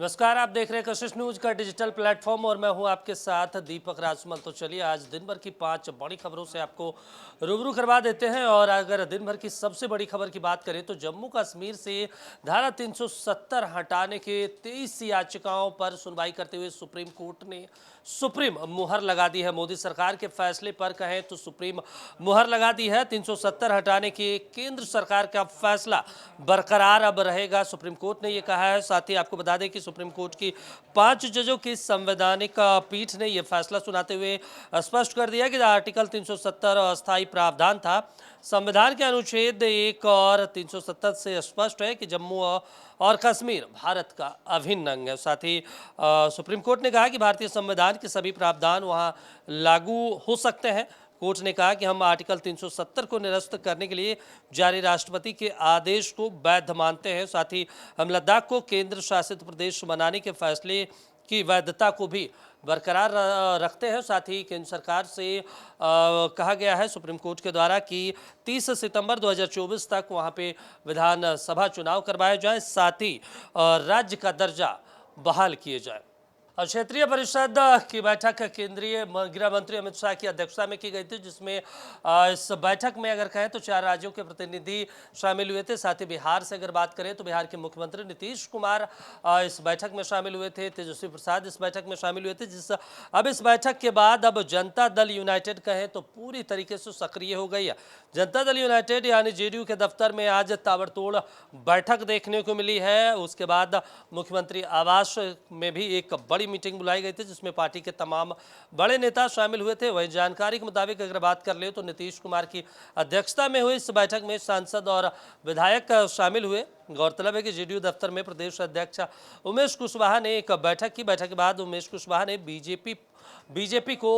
नमस्कार, आप देख रहे हैं कशिश न्यूज का डिजिटल प्लेटफॉर्म और मैं हूं आपके साथ दीपक राजमल। तो चलिए आज दिन भर की 5 बड़ी खबरों से आपको रूबरू करवा देते हैं। और अगर दिन भर की सबसे बड़ी खबर की बात करें तो जम्मू कश्मीर से धारा 370 हटाने के 23 याचिकाओं पर सुनवाई करते हुए सुप्रीम कोर्ट ने सुप्रीम मुहर लगा दी है। मोदी सरकार के फैसले पर कहें तो सुप्रीम मुहर लगा दी है। 370 हटाने के केंद्र सरकार का फैसला बरकरार अब रहेगा, सुप्रीम कोर्ट ने ये कहा है। साथ ही आपको बता दें कि सुप्रीम कोर्ट की 5 जजों की संवैधानिक पीठ ने यह फैसला सुनाते हुए स्पष्ट कर दिया कि आर्टिकल 370 अस्थायी प्रावधान था। संविधान के अनुच्छेद 1 और 370 से स्पष्ट है कि जम्मू और कश्मीर भारत का अभिन्न अंग है। साथ ही सुप्रीम कोर्ट ने कहा कि भारतीय संविधान के सभी प्रावधान वहां लागू हो सकते हैं। कोर्ट ने कहा कि हम आर्टिकल 370 को निरस्त करने के लिए जारी राष्ट्रपति के आदेश को वैध मानते हैं। साथ ही हम लद्दाख को केंद्र शासित प्रदेश बनाने के फैसले की वैधता को भी बरकरार रखते हैं। साथ ही केंद्र सरकार से कहा गया है सुप्रीम कोर्ट के द्वारा कि 30 सितंबर 2024 तक वहां पे विधानसभा चुनाव करवाए जाए, साथ ही राज्य का दर्जा बहाल किए जाए। और क्षेत्रीय परिषद की बैठक केंद्रीय गृह मंत्री अमित शाह की अध्यक्षता में की गई थी, जिसमें इस बैठक में अगर कहें तो 4 राज्यों के प्रतिनिधि शामिल हुए थे। साथ ही बिहार से अगर बात करें तो बिहार के मुख्यमंत्री नीतीश कुमार इस बैठक में शामिल हुए थे। तेजस्वी प्रसाद इस बैठक में शामिल हुए थे। अब इस बैठक के बाद अब जनता दल यूनाइटेड कहें तो पूरी तरीके से सक्रिय हो गई है। जनता दल यूनाइटेड यानी जेडीयू के दफ्तर में आज ताबड़तोड़ बैठक देखने को मिली है। उसके बाद मुख्यमंत्री आवास में भी एक बड़ी मीटिंग बुलाई गई थी, जिसमें पार्टी के तमाम बड़े नेता शामिल हुए थे। वहीं जानकारी के मुताबिक अगर बात कर ले तो नीतीश कुमार की अध्यक्षता में हुई इस बैठक में सांसद और विधायक शामिल हुए। गौरतलब है कि जेडीयू दफ्तर में प्रदेश अध्यक्ष उमेश कुशवाहा ने एक बैठक की। बैठक के बाद उमेश कुशवाहा ने बीजेपी को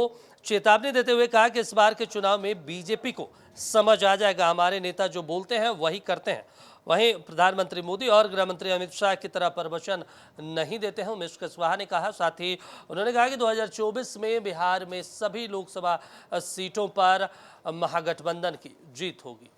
चेतावनी देते हुए कहा कि इस बार के चुनाव में बीजेपी को समझ आ जाएगा, हमारे नेता जो बोलते हैं वही करते हैं। वहीं प्रधानमंत्री मोदी और गृह मंत्री अमित शाह की तरह प्रवचन नहीं देते हैं, उमेश कुशवाहा ने कहा। साथ ही उन्होंने कहा कि 2024 में बिहार में सभी लोकसभा सीटों पर महागठबंधन की जीत होगी।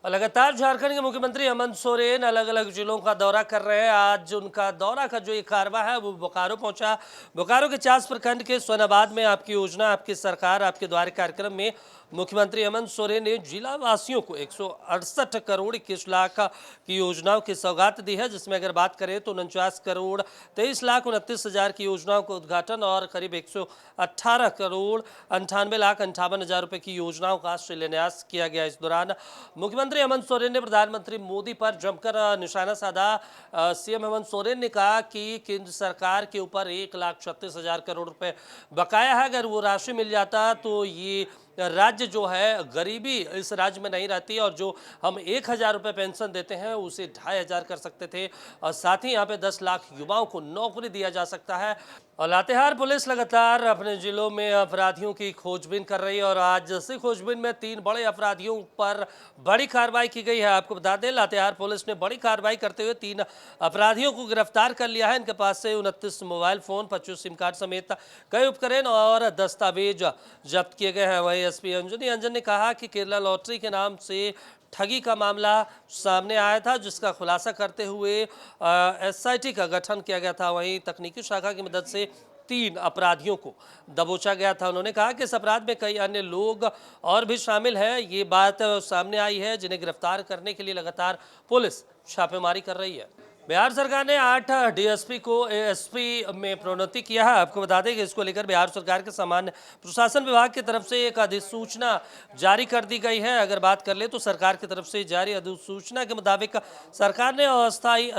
लगातार झारखंड के मुख्यमंत्री हेमंत सोरेन अलग अलग जिलों का दौरा कर रहे हैं। आज उनका दौरा का जो एक कारवा है वो बोकारो पहुंचा। बोकारो के चास प्रखंड के सोनाबाद में आपकी योजना आपकी सरकार आपके द्वार कार्यक्रम में मुख्यमंत्री हेमंत सोरेन ने जिला वासियों को 168 करोड़ 21 लाख की योजनाओं की सौगात दी है, जिसमें अगर बात करें तो 49 करोड़ 23 लाख 29 हजार की योजनाओं का उद्घाटन और करीब 118 करोड़ 98 लाख 58 हजार रुपए की योजनाओं का शिलान्यास किया गया। इस दौरान मुख्यमंत्री हेमंत सोरेन ने प्रधानमंत्री मोदी पर जमकर निशाना साधा। सीएम हेमंत सोरेन ने कहा कि केंद्र सरकार के ऊपर 1,36,000 करोड़ रुपए बकाया है। अगर वो राशि मिल जाता तो ये राज्य जो है गरीबी इस राज्य में नहीं रहती और जो हम 1,000 रुपये पेंशन देते हैं उसे 2,500 कर सकते थे। और साथ ही यहाँ पे 10 लाख युवाओं को नौकरी दिया जा सकता है। और लातेहार पुलिस लगातार अपने जिलों में अपराधियों की खोजबीन कर रही है और आज से खोजबीन में 3 बड़े अपराधियों पर बड़ी कार्रवाई की गई है। आपको बता दें लातेहार पुलिस ने बड़ी कार्रवाई करते हुए 3 अपराधियों को गिरफ्तार कर लिया है। इनके पास से 29 मोबाइल फोन 25 सिम कार्ड समेत कई उपकरण और दस्तावेज जब्त किए गए हैं। वहीं एसपी अंजनी अंजन ने कहा कि केरला लॉटरी के नाम से ठगी का मामला सामने आया था, जिसका खुलासा करते हुए एसआईटी का गठन किया गया था। वहीं तकनीकी शाखा की मदद से 3 अपराधियों को दबोचा गया था। उन्होंने कहा कि इस अपराध में कई अन्य लोग और भी शामिल हैं। ये बात सामने आई है, जिन्हें गिरफ्तार करने के लिए लगातार पुलिस छापेमारी कर रही है। बिहार सरकार ने 8 डीएसपी को एएसपी में प्रोन्नति किया है। आपको बता दें कि इसको लेकर बिहार सरकार के सामान्य प्रशासन विभाग की तरफ से एक अधिसूचना जारी कर दी गई है। अगर बात कर ले तो सरकार की तरफ से जारी अधिसूचना के मुताबिक सरकार ने अस्थायी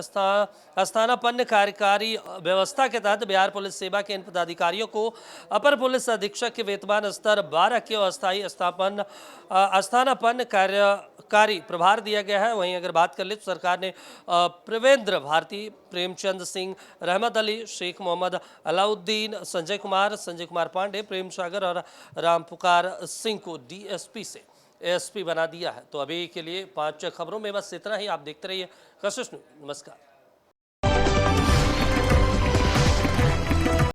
स्थानापन्न कार्यकारी व्यवस्था के तहत बिहार पुलिस सेवा के इन पदाधिकारियों को अपर पुलिस अधीक्षक के वेतमान स्तर 12 के अस्थायी स्थानापन्न कार्यकारी प्रभार दिया गया है। वहीं अगर बात कर ले तो सरकार ने प्रवेंद्र भारती, प्रेमचंद सिंह, रहमत अली, शेख मोहम्मद अलाउद्दीन, संजय कुमार पांडे, प्रेम सागर और रामपुकार सिंह को डीएसपी से एएसपी बना दिया है। तो अभी के लिए 5 खबरों में बस इतना ही। आप देखते रहिए कशिश न्यूज। नमस्कार।